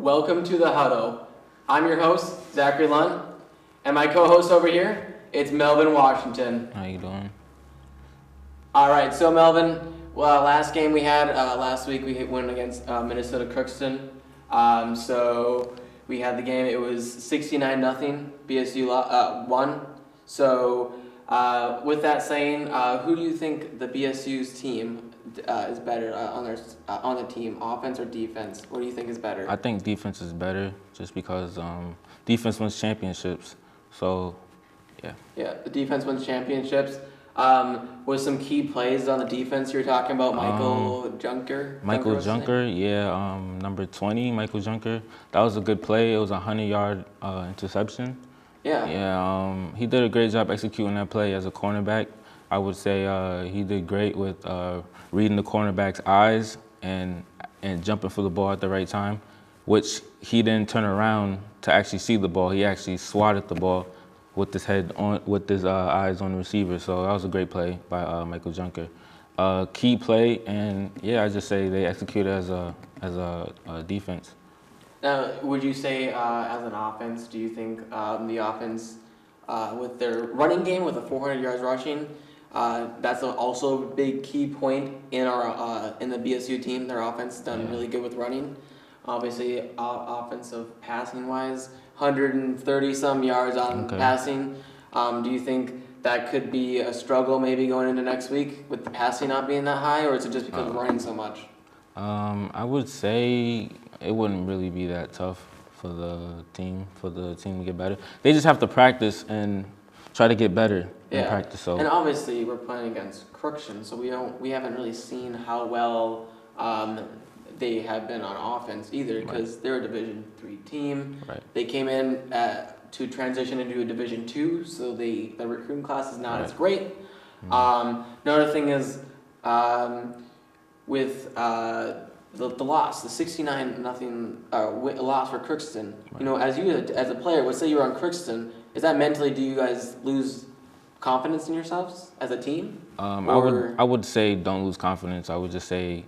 welcome to the Huddle. I'm your host, Zachary Lunt, and my co-host over here, it's Melvin Washington. How you doing? All right, so Melvin, well, last game we had, last week we went against Minnesota Crookston. So we had the game, it was 69-0, BSU won. So with that saying, who do you think the BSU's team is better on the team, offense or defense? What do you think is better? I think defense is better just because defense wins championships. So, yeah. Yeah, the defense wins championships. Was some key plays on the defense you were talking about, Michael Junker? Michael Junker, yeah, number 20, Michael Junker. That was a good play. It was a 100-yard interception. Yeah. Yeah, he did a great job executing that play as a cornerback. I would say he did great with reading the cornerback's eyes and jumping for the ball at the right time, which he didn't turn around to actually see the ball. He actually swatted the ball with his head on, with his eyes on the receiver. So that was a great play by Michael Junker. Key play, and yeah, I just say they executed as a defense. Now, would you say as an offense, do you think the offense with their running game with the 400 yards rushing, that's also a big key point in our in the BSU team. Their offense has done really good with running. Obviously, offensive passing wise, 130 some yards on passing. Do you think that could be a struggle maybe going into next week with the passing not being that high, or is it just because of running so much? I would say it wouldn't really be that tough for the team to get better. They just have to practice and try to get better in practice. So. And obviously we're playing against Crookston, so we haven't really seen how well they have been on offense either, because they're a Division III team. Right. They came in to transition into a Division II, so the recruiting class is not as great. Another thing is with the loss, the 69-0 loss for Crookston. You know, as a player, let's say you were on Crookston, is that mentally, do you guys lose confidence in yourselves as a team? I would say don't lose confidence. I would just say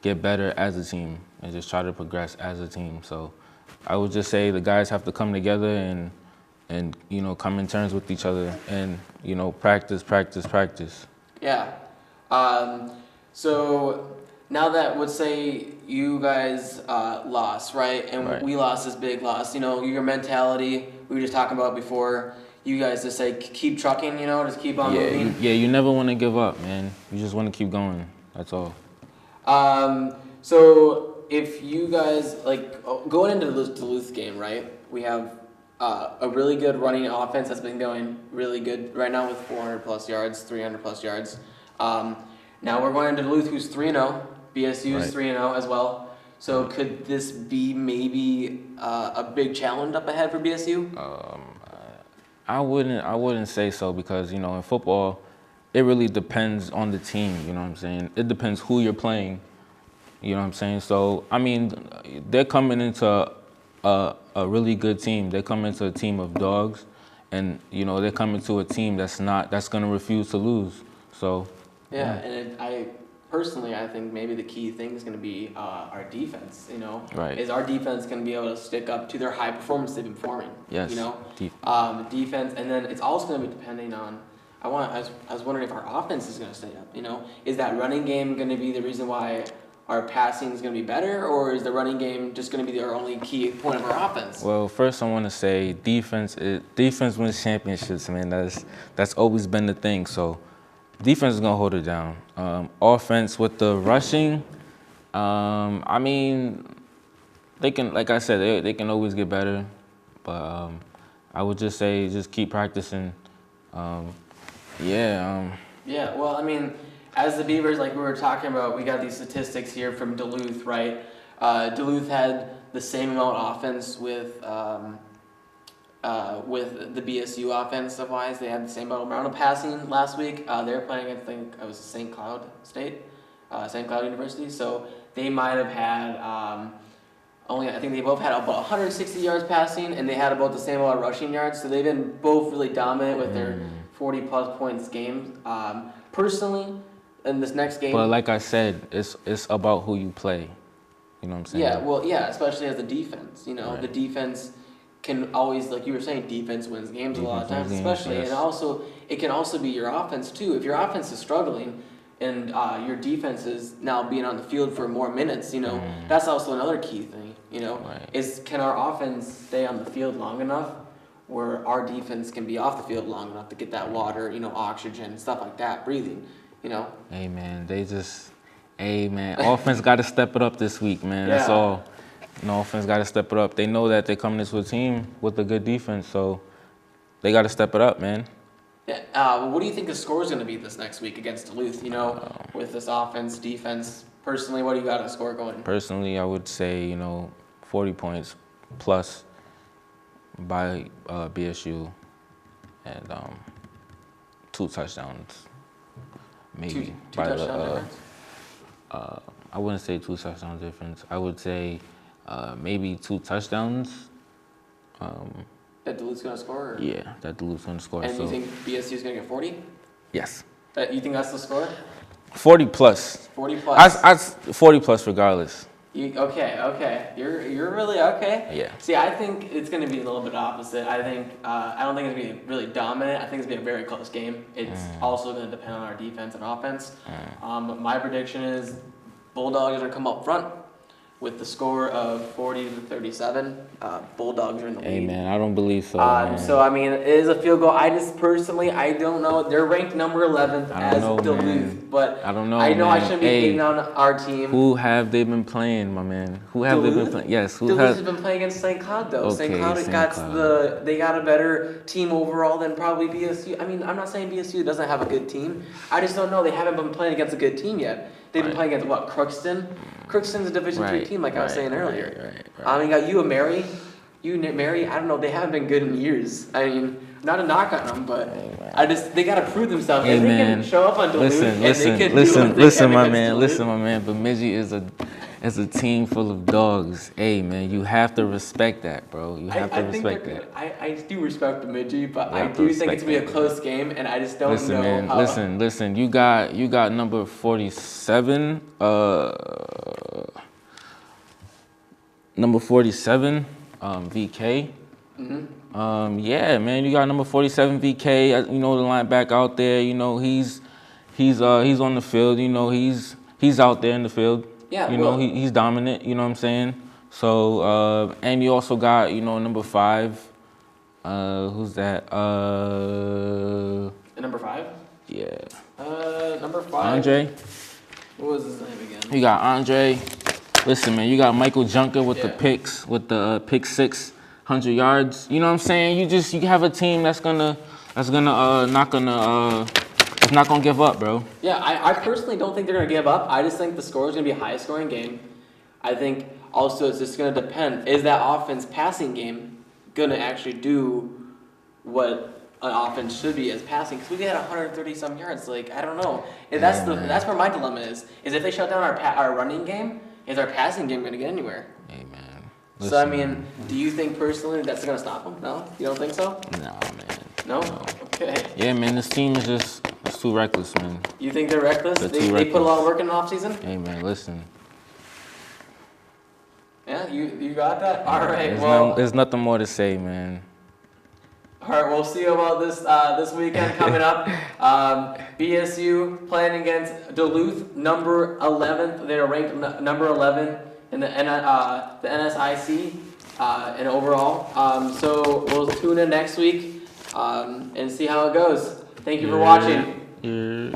get better as a team and just try to progress as a team. So I would just say the guys have to come together and you know, come in terms with each other and, you know, practice. Yeah. So now that, let's say you guys lost, right? And we lost this big loss. You know, your mentality, we were just talking about before, you guys just say keep trucking, you know, just keep on moving. You never want to give up, man. You just want to keep going. That's all. So if you guys, like, going into the Duluth game, right, we have a really good running offense that's been going really good right now with 400-plus yards, 300-plus yards. Now we're going into Duluth, who's 3-0. BSU is 3-0 as well. So could this be maybe a big challenge up ahead for BSU? I wouldn't say so, because, you know, in football, it really depends on the team, you know what I'm saying? It depends who you're playing, you know what I'm saying? So, I mean, they're coming into a really good team. They're coming into a team of dogs, and, you know, they're coming to a team that's going to refuse to lose. So, and I think maybe the key thing is going to be our defense, you know? Right. Is our defense going to be able to stick up to their high performance they've been forming? Yes. You know? Defense, and then it's also going to be depending on, I was wondering if our offense is going to stay up, you know? Is that running game going to be the reason why our passing is going to be better, or is the running game just going to be our only key point of our offense? Well, first I want to say defense wins championships, man. That's always been the thing. So defense is going to hold it down. Offense with the rushing, I mean, they can, like I said, they can always get better. But I would just say just keep practicing. Yeah, well, I mean, as the Beavers, like we were talking about, we got these statistics here from Duluth, right? Duluth had the same amount of offense with the BSU offensive-wise. They had the same amount of passing last week. They were playing, I think it was St. Cloud State, St. Cloud University. So they might have had I think they both had about 160 yards passing, and they had about the same amount of rushing yards. So they've been both really dominant with their 40-plus points games. Personally, in this next game. But like I said, it's about who you play. You know what I'm saying? Yeah, well, yeah, especially as a defense. You know, Right. the defense can always, like you were saying, defense wins games a lot of Defense times, wins games, especially, yes. and also it can also be your offense too. If your offense is struggling and your defense is now being on the field for more minutes, you know, that's also another key thing. You know, Right. is can our offense stay on the field long enough where our defense can be off the field long enough to get that water, you know, oxygen, stuff like that, breathing. You know. Hey man, offense got to step it up this week, man. That's Yeah. all. You know, offense got to step it up. They know that they're coming into a team with a good defense, so they got to step it up, man. Yeah. What do you think the score is going to be this next week against Duluth? You know, with this offense, defense. Personally, what do you got a score going? Personally, I would say 40 points plus by BSU and 2 touchdowns, maybe. Two by touchdown difference? I wouldn't say 2 touchdown difference. I would say maybe 2 touchdowns. That Duluth's going to score? Or? Yeah, that Duluth's going to score. And so. you think BSU's going to get 40? Yes. You think that's the score? 40 plus. 40 plus. I 40 plus regardless. Okay. You're really okay. Yeah. See, I think it's going to be a little bit opposite. I don't think it's going to be really dominant. I think it's going to be a very close game. It's also going to depend on our defense and offense. But my prediction is Bulldogs are going to come up front with the score of 40-37. Bulldogs are in the lead. Hey man, I don't believe so. So I mean, it is a field goal. I just personally, I don't know. They're ranked number 11th as Duluth, man. but I don't know. I know man. I shouldn't be hating on our team. Who have they been playing, my man? Who have they been playing? Yes, who Duluth has has been playing against St. Cloud though. Okay, St. Cloud St. got Cloud. they got a better team overall than probably BSU. I mean, I'm not saying BSU doesn't have a good team. I just don't know. They haven't been playing against a good team yet. They've been playing against what? Crookston. Crookston's a Division III team, like I was saying earlier. Right. I mean, got Mary. I don't know. They haven't been good in years. I mean, not a knock on them, but they gotta prove themselves. Hey, and they man. can show up on Duluth. Listen, my man. Listen, my man. Bemidji is a team full of dogs. Hey, man, you have to respect that, bro. You have to respect that. I do respect Bemidji, but I have to do think it's gonna be a respect close game, and I just don't know man, how. Listen. You got number 47. Number 47, VK. Yeah, man, you got number 47 VK. The linebacker out there. He's on the field. He's out there in the field. Yeah, he's dominant. You know what I'm saying? So and you also got number 5. Who's that? Number 5. Yeah. Number 5. Andre. What was his name again? You got Andre. Listen, man, you got Michael Junker with the picks, with the pick 6, 100 yards. You know what I'm saying? You have a team that's not gonna give up, bro. Yeah, I personally don't think they're gonna give up. I just think the score is gonna be a high scoring game. I think also it's just gonna depend. Is that offense passing game gonna actually do what an offense should be as passing? Because we had 130 some yards. Like, I don't know. And that's where my dilemma is if they shut down our running game. Is our passing game going to get anywhere? Hey, man. So, I mean, do you think personally that's going to stop them? No? You don't think so? No, man. No? Okay. Yeah, man, this team is it's too reckless, man. You think they're reckless? They put a lot of work in the offseason? Hey, man, listen. Yeah, you got that? All right, There's nothing more to say, man. All right, we'll see about this weekend coming up. BSU playing against Duluth, number 11th. They're ranked number 11 in the NSIC and overall. So we'll tune in next week and see how it goes. Thank you for watching. Yeah.